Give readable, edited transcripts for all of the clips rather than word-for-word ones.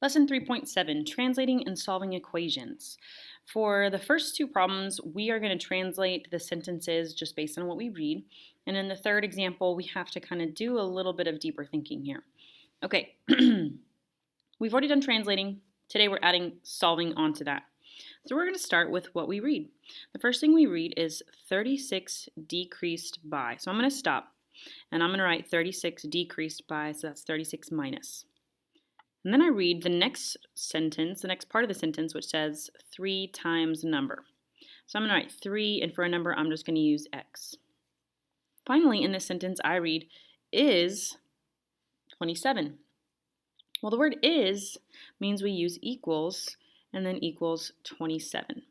Lesson 3.7, Translating and Solving Equations. For the first two problems, we are going to translate the sentences just based on what we read. And in the third example, we have to kind of do a little bit of deeper thinking here. Okay, we've already done translating. Today we're adding solving onto that. So we're going to start with what we read. The first thing we read is 36 decreased by. So I'm going to stop and I'm going to write 36 decreased by, so that's 36 minus. And then I read the next sentence, the next part of the sentence, which says 3 times number. So I'm going to write 3, and for a number, I'm just going to use x. Finally, in this sentence, I read is 27. Well, the word is means we use equals and then equals 27.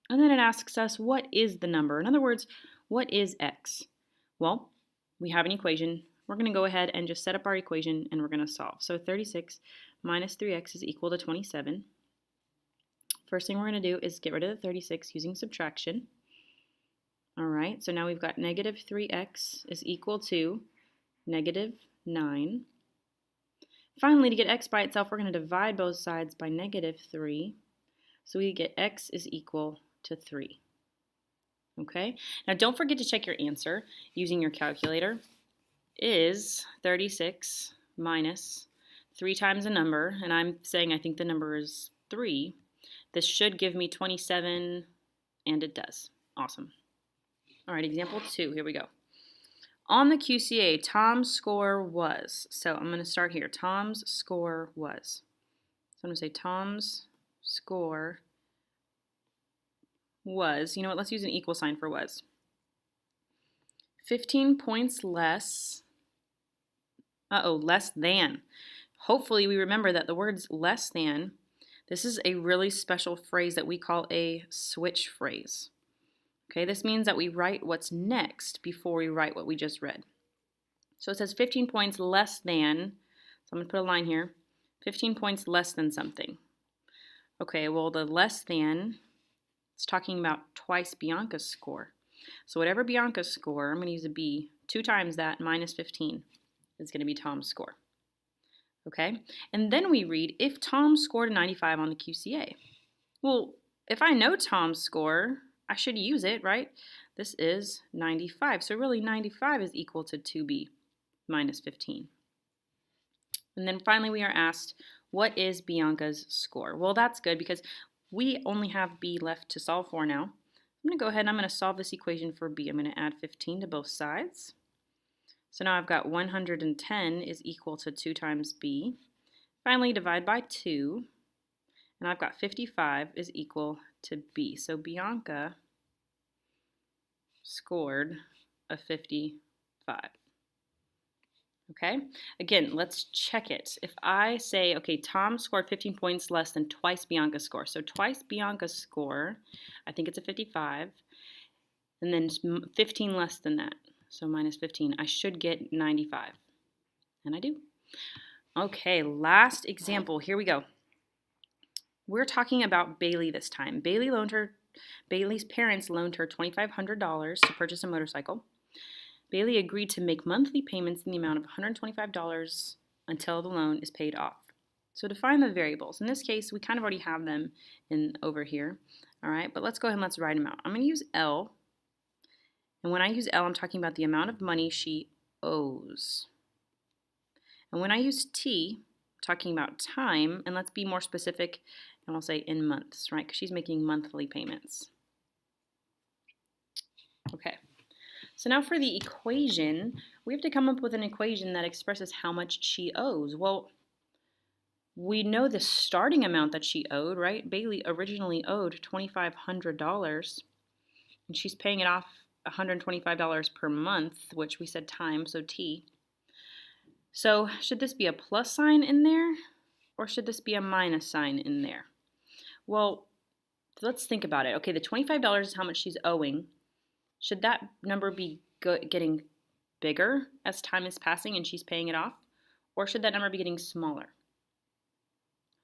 And then it asks us, what is the number? In other words, what is x? Well, we have an equation. We're going to go ahead and just set up our equation and we're going to solve. So 36 minus 3x is equal to 27. First thing we're going to do is get rid of the 36 using subtraction. All right, so now we've got negative 3x is equal to negative 9. Finally, to get x by itself, we're going to divide both sides by negative 3. So we get x is equal to 3. Okay, now don't forget to check your answer using your calculator. Is 36 minus 3 times a number, and I'm saying I think the number is 3. This should give me 27, and it does. Awesome. All right, example 2, here we go. On the QCA, Tom's score was, so I'm going to start here. Tom's score was. So I'm going to say Tom's score was. You know what, let's use an equal sign for was. 15 points less. Less than. Hopefully we remember that the words less than, this is a really special phrase that we call a switch phrase. Okay, this means that we write what's next before we write what we just read. So it says 15 points less than, so I'm going to put a line here, 15 points less than something. Okay, well the less than, it's talking about twice Bianca's score. So whatever Bianca's score, I'm going to use a B, 2 times that minus 15 is going to be Tom's score. Okay, and then we read if Tom scored a 95 on the QCA. Well, if I know Tom's score, I should use it, right? This is 95, so really 95 is equal to 2B minus 15. And then finally we are asked, what is Bianca's score? Well, that's good because we only have B left to solve for now. I'm going to go ahead and I'm going to solve this equation for B. I'm going to add 15 to both sides. So now I've got 110 is equal to 2 times B. Finally, divide by 2. And I've got 55 is equal to B. So Bianca scored a 55. Okay, again, let's check it. If I say, okay, Tom scored 15 points less than twice Bianca's score. So twice Bianca's score, I think it's a 55. And then 15 less than that. So minus 15, I should get 95. And I do. Okay, last example. Here we go. We're talking about Bailey this time. Bailey's parents loaned her $2,500 to purchase a motorcycle. Bailey agreed to make monthly payments in the amount of $125 until the loan is paid off. So define the variables. In this case, we kind of already have them over here. All right, but let's go ahead and let's write them out. I'm going to use L. And when I use L, I'm talking about the amount of money she owes. And when I use T, I'm talking about time, and let's be more specific, and I'll say in months, right? Because she's making monthly payments. Okay, so now for the equation, we have to come up with an equation that expresses how much she owes. Well, we know the starting amount that she owed, right? Bailey originally owed $2,500, and she's paying it off $125 per month, which we said time, so T. So should this be a plus sign in there, or should this be a minus sign in there? Well, let's think about it. Okay, the $25 is how much she's owing. Should that number be getting bigger as time is passing and she's paying it off, or should that number be getting smaller?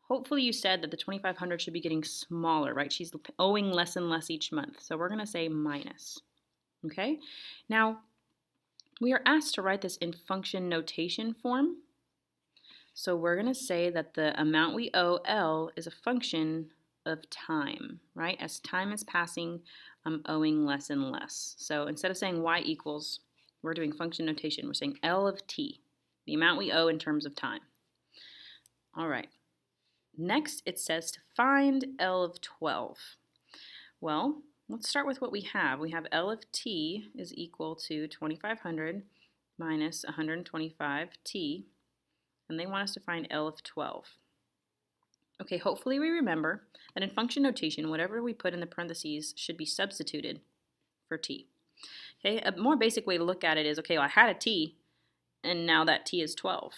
Hopefully you said that the $2,500 should be getting smaller, right? She's owing less and less each month, so we're going to say minus. Okay, now we are asked to write this in function notation form. So we're going to say that the amount we owe L is a function of time, right? As time is passing, I'm owing less and less. So instead of saying y equals, we're doing function notation. We're saying L of t, the amount we owe in terms of time. All right. Next, it says to find L of 12. Well, let's start with what we have. We have L of t is equal to 2,500 minus 125t, and they want us to find L of 12. Okay, hopefully we remember that in function notation, whatever we put in the parentheses should be substituted for t. Okay, a more basic way to look at it is, okay, well, I had a t, and now that t is 12.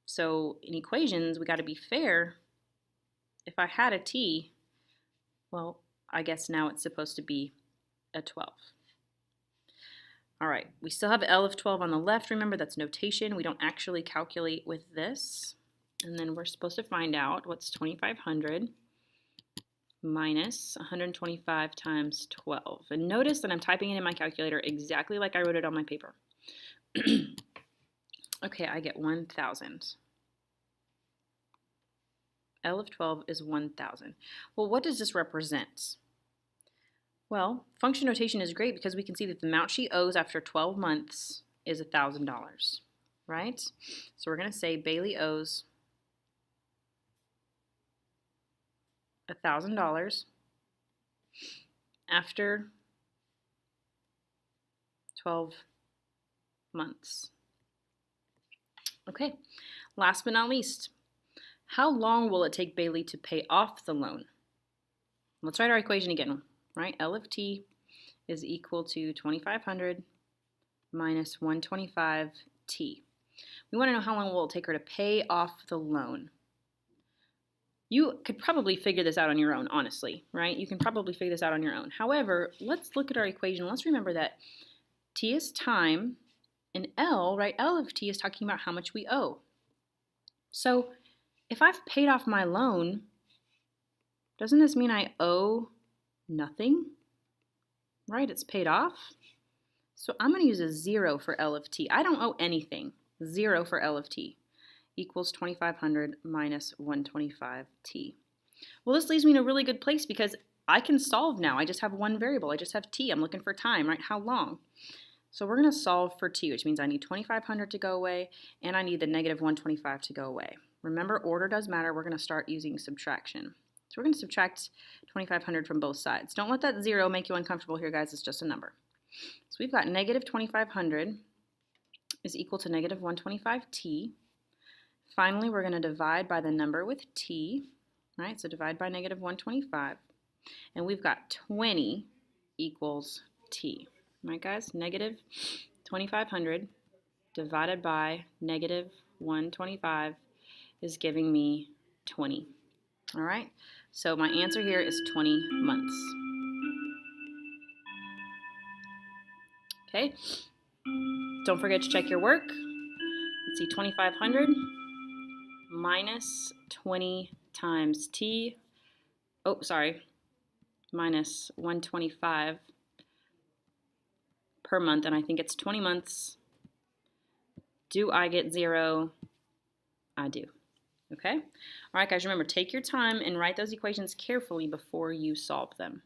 So in equations, we got to be fair. If I had a t, well, I guess now it's supposed to be a 12. All right, we still have L of 12 on the left. Remember, that's notation. We don't actually calculate with this. And then we're supposed to find out what's 2,500 minus 125 times 12. And notice that I'm typing it in my calculator exactly like I wrote it on my paper. Okay, I get 1,000. L of 12 is 1,000. Well, what does this represent? Well, function notation is great because we can see that the amount she owes after 12 months is $1,000, right? So we're going to say Bailey owes $1,000 after 12 months. Okay, last but not least, how long will it take Bailey to pay off the loan? Let's write our equation again, right? L of t is equal to 2,500 minus 125t. We want to know how long will it take her to pay off the loan. You could probably figure this out on your own, honestly, right? You can probably figure this out on your own. However, let's look at our equation. Let's remember that t is time, and L, right? L of t is talking about how much we owe. So if I've paid off my loan, doesn't this mean I owe nothing? Right? It's paid off. So I'm going to use a 0 for L of t. I don't owe anything. 0 for L of t equals 2,500 minus 125t. Well, this leaves me in a really good place because I can solve now. I just have one variable. I just have t. I'm looking for time, right? How long? So we're going to solve for t, which means I need 2,500 to go away, and I need the negative 125 to go away. Remember, order does matter. We're going to start using subtraction. So we're going to subtract 2,500 from both sides. Don't let that 0 make you uncomfortable here, guys. It's just a number. So we've got negative 2,500 is equal to negative 125t. Finally, we're going to divide by the number with t, right? So divide by negative 125. And we've got 20 equals t. Right, guys? Negative 2,500 divided by negative 125 is giving me 20. All right? So my answer here is 20 months. Okay? Don't forget to check your work. Let's see, 2,500 minus 20 times t. Oh, sorry. Minus 125 per month, and I think it's 20 months. Do I get 0? I do. Okay? All right, guys, remember, take your time and write those equations carefully before you solve them.